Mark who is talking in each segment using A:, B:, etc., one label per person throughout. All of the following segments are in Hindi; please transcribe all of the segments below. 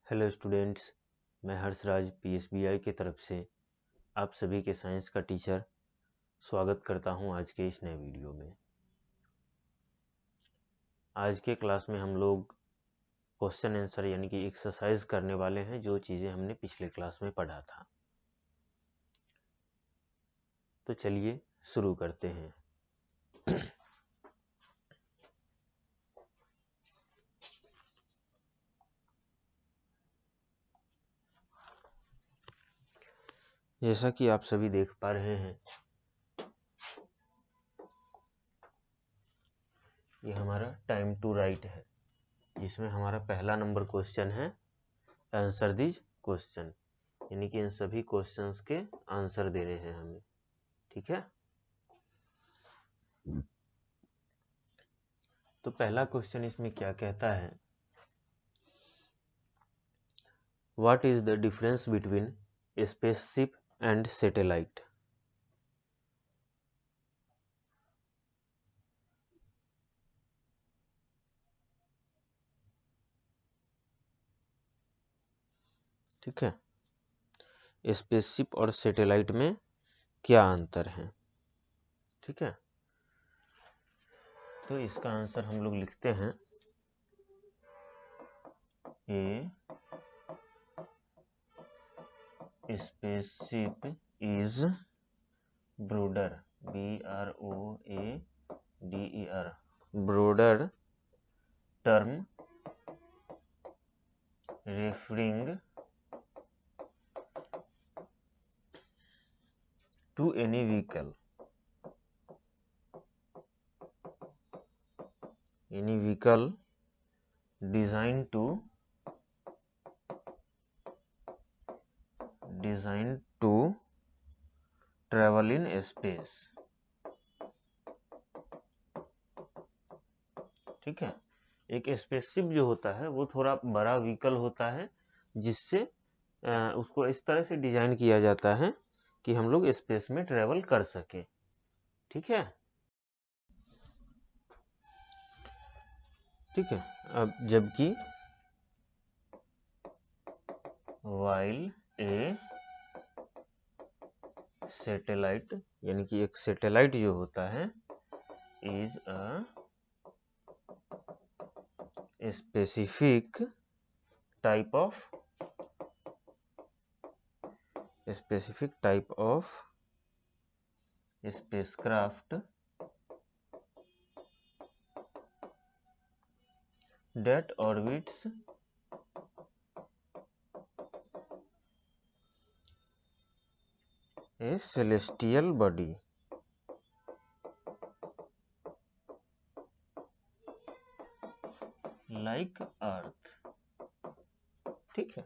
A: हेलो स्टूडेंट्स, मैं हर्षराज पीएसबीआई की तरफ से आप सभी के साइंस का टीचर स्वागत करता हूं आज के इस नए वीडियो में। आज के क्लास में हम लोग क्वेश्चन आंसर यानी कि एक्सरसाइज करने वाले हैं, जो चीज़ें हमने पिछले क्लास में पढ़ा था। तो चलिए शुरू करते हैं। जैसा कि आप सभी देख पा रहे हैं, ये हमारा टाइम टू राइट है, जिसमें हमारा पहला नंबर क्वेश्चन है आंसर दीज क्वेश्चन, यानी कि इन सभी क्वेश्चंस के आंसर देने हैं हमें। ठीक है, तो पहला क्वेश्चन इसमें क्या कहता है, what is the difference between spaceship and satellite. ठीक है, स्पेसशिप और सैटेलाइट में क्या अंतर है। ठीक है, तो इसका आंसर हम लोग लिखते हैं a spaceship is broader, BROADER, broader term referring to any vehicle designed to travel in space। ठीक है, एक स्पेसशिप जो होता है वो थोड़ा बड़ा व्हीकल होता है, जिससे उसको इस तरह से डिजाइन किया जाता है कि हम लोग स्पेस में ट्रेवल कर सके। ठीक है, ठीक है, अब जबकि वाइल ए सैटेलाइट, यानी कि एक सैटेलाइट जो होता है is a specific type of spacecraft that orbits a celestial body। Like earth. ठीक है,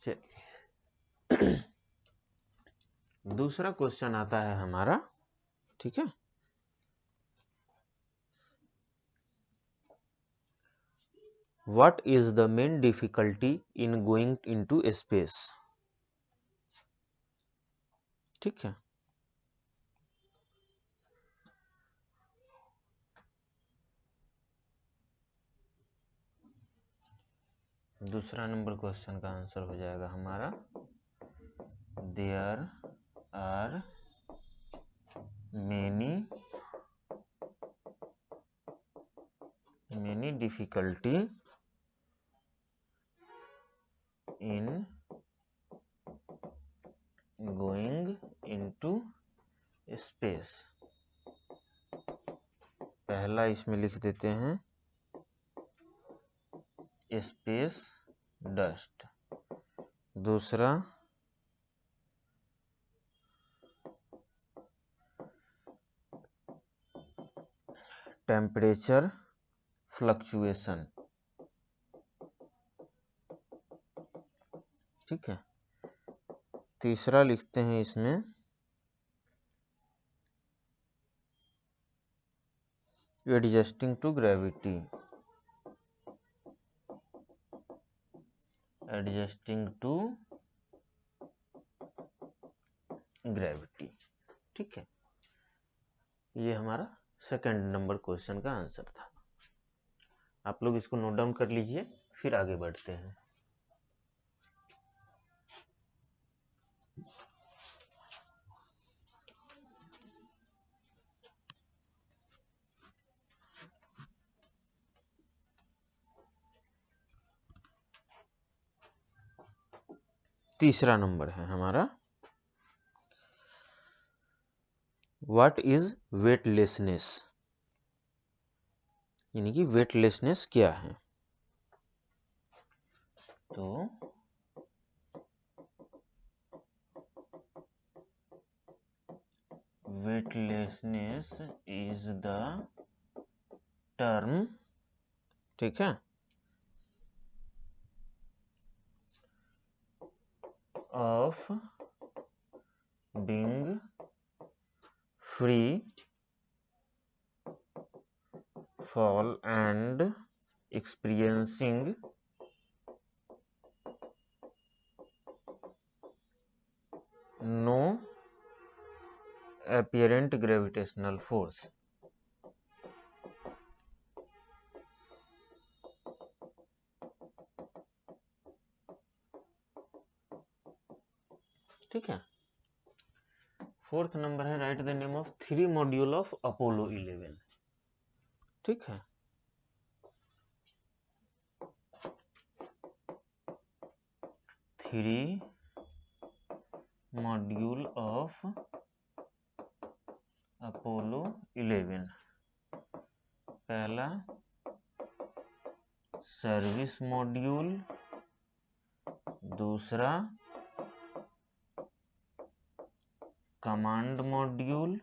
A: चलिए दूसरा क्वेश्चन आता है हमारा। ठीक है, what is the main difficulty in going into space. ठीक है, दूसरा नंबर क्वेश्चन का आंसर हो जाएगा हमारा there are many difficulty in going into space. पहला इसमें लिख देते हैं स्पेस डस्ट, दूसरा टेम्परेचर फ्लक्चुएशन। ठीक है, तीसरा लिखते हैं इसमें एडजस्टिंग टू ग्रेविटी, ठीक है, ये हमारा सेकंड नंबर क्वेश्चन का आंसर था। आप लोग इसको नोट डाउन कर लीजिए, फिर आगे बढ़ते हैं। तीसरा नंबर है हमारा, व्हाट इज वेटलेसनेस, यानी कि वेटलेसनेस क्या है। तो वेटलेसनेस इज द टर्म, ठीक है, of being free fall and experiencing no apparent gravitational force। ठीक है। फोर्थ नंबर है, right the name of 3 module of Apollo 11। ठीक है, थ्री मॉड्यूल ऑफ अपोलो 11। पहला सर्विस मॉड्यूल, दूसरा कमांड मॉड्यूल,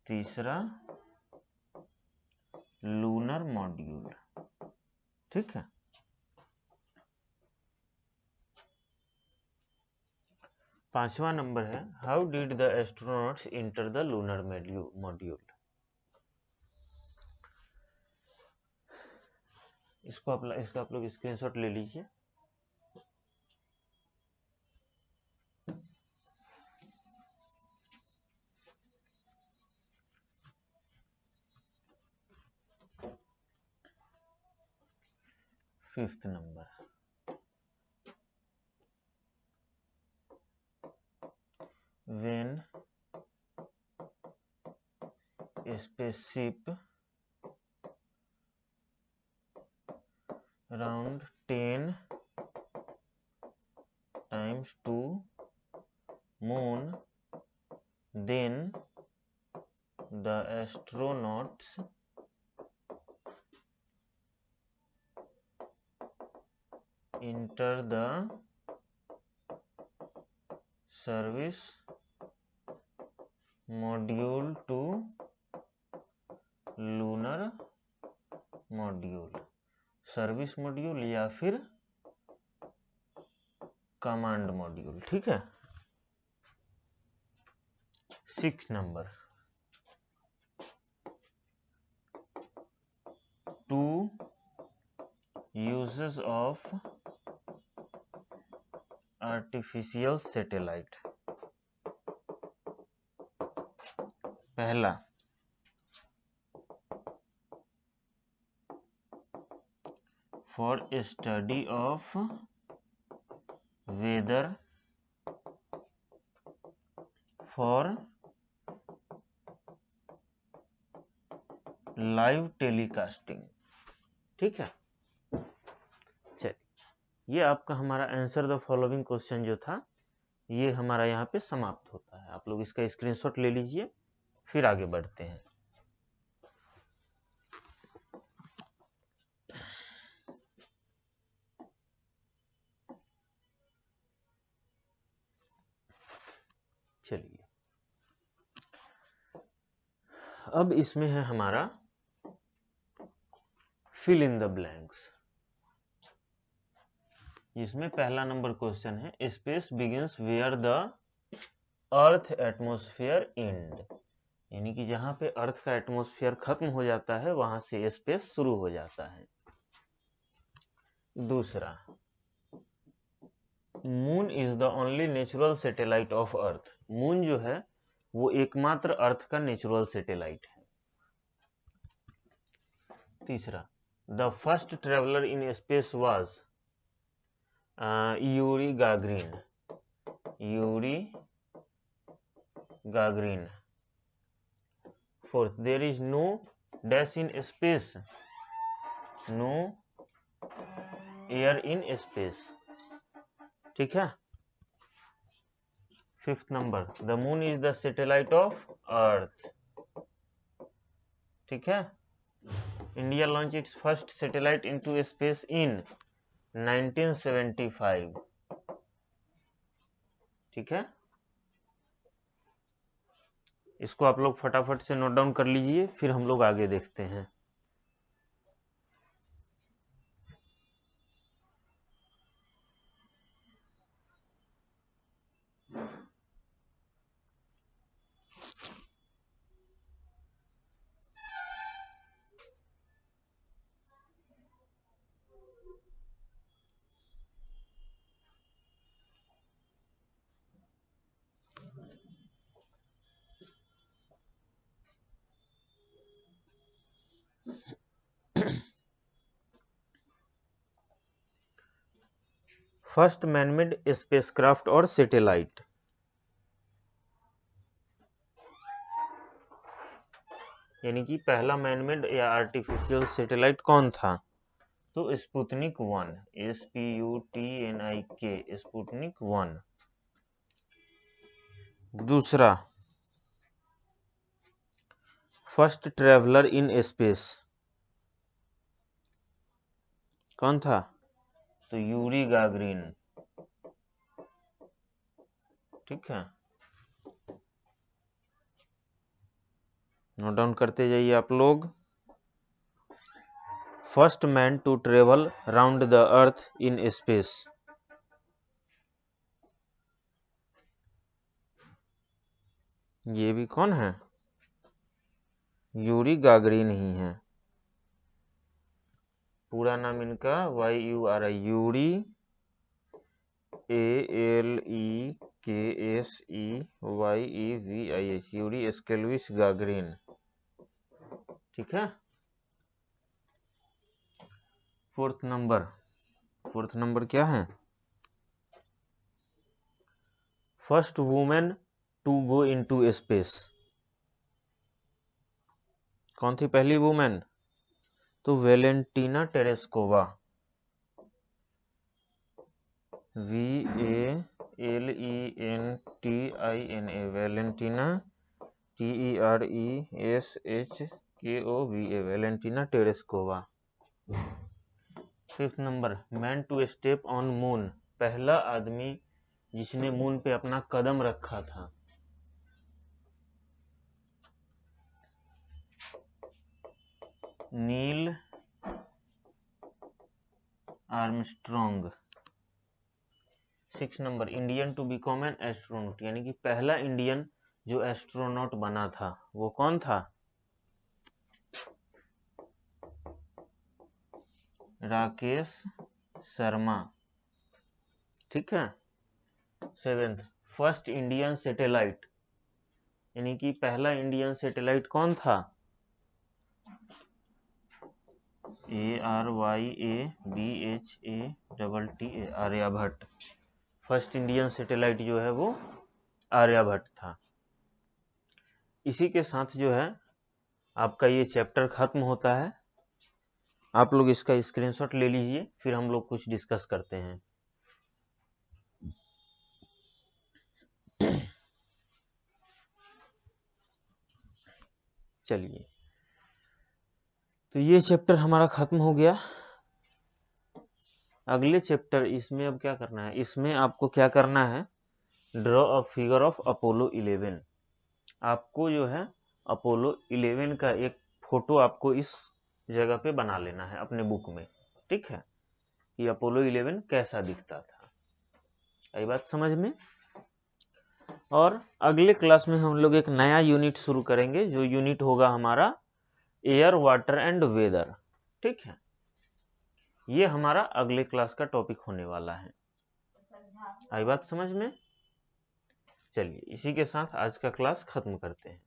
A: तीसरा लूनर मॉड्यूल। ठीक है, पांचवा नंबर है, how did the astronauts enter the lunar module. इसका आप लोग स्क्रीनशॉट ले लीजिए। Fifth number, when a spaceship around 10 times to moon, then the astronauts enter the service module to lunar module। Service module या फिर कमांड मॉड्यूल। ठीक है, 6 number, 2 uses of artificial satellite। पहला for study of weather, for live telecasting। ठीक है, चलिए, ये आपका हमारा आंसर द फॉलोइंग क्वेश्चन जो था, ये हमारा यहाँ पे समाप्त होता है। आप लोग इसका स्क्रीनशॉट ले लीजिए, फिर आगे बढ़ते हैं। चलिए, अब इसमें है हमारा फिल इन द ब्लैंक्स। इसमें पहला नंबर क्वेश्चन है, space begins where the earth atmosphere end, यानी कि जहां पे अर्थ का एटमॉस्फेयर खत्म हो जाता है वहां से स्पेस शुरू हो जाता है। दूसरा, moon is the only natural satellite of earth, moon जो है वो एकमात्र अर्थ का नेचुरल सैटेलाइट है। तीसरा, the first traveller in space was Yuri Gagarin. Yuri Gagarin. Fourth, there is no dash in space, no air in space. ठीक है। Fifth number, the moon is the satellite of earth. ठीक है। India launch its first satellite into space in 1975। ठीक है। इसको आप लोग फटाफट से नोट डाउन कर लीजिए, फिर हम लोग आगे देखते हैं। फर्स्ट मैनमेड स्पेसक्राफ्ट और सैटेलाइट। यानी कि पहला मैनमेड या आर्टिफिशियल सैटेलाइट कौन था? तो स्पुतनिक 1, SPUTNIK, स्पुतनिक 1। दूसरा, फर्स्ट ट्रेवलर इन स्पेस कौन था? तो यूरी गागरिन। ठीक है, नोट डाउन करते जाइए आप लोग। First man to travel round the earth in space, ये भी कौन है? यूरी गागरिन ही है। पूरा नाम इनका YURI, यूरी ALEKSEYEVIH, यूरी स्केल्विस गागरिन। ठीक है। फोर्थ नंबर क्या है? First women to go into space कौन थी पहली वुमेन? तो Valentina Tereshkova. VALENTINA, Valentina TERESHKOVA, Valentina Tereshkova. Fifth number, man to step on moon, पहला आदमी जिसने मून पे अपना कदम रखा था। Neil Armstrong. Six number, Indian to become an astronaut, यानी कि पहला इंडियन जो एस्ट्रोनॉट बना था वो कौन था? राकेश शर्मा। ठीक है। सेवेंथ, फर्स्ट इंडियन सैटेलाइट, यानी कि पहला इंडियन सैटेलाइट कौन था? ARYABHATTA, Aryabhata. First Indian satellite जो है वो आर्यभट्ट था। इसी के साथ जो है आपका ये चैप्टर खत्म होता है। आप लोग इसका स्क्रीनशॉट ले लीजिए, फिर हम लोग कुछ डिस्कस करते हैं। चलिए, तो ये चैप्टर हमारा खत्म हो गया। अगले चैप्टर, इसमें अब क्या करना है? इसमें आपको क्या करना है? Draw a figure of Apollo 11। आपको जो है अपोलो 11 का एक फोटो आपको इस जगह पे बना लेना है अपने बुक में। ठीक है, कि अपोलो 11 कैसा दिखता था। आई बात समझ में? और अगले क्लास में हम लोग एक नया यूनिट शुरू करेंगे, जो यूनिट होगा हमारा एयर, वाटर एंड वेदर। ठीक है, ये हमारा अगले क्लास का टॉपिक होने वाला है। आई बात समझ में? चलिए, इसी के साथ आज का क्लास खत्म करते हैं।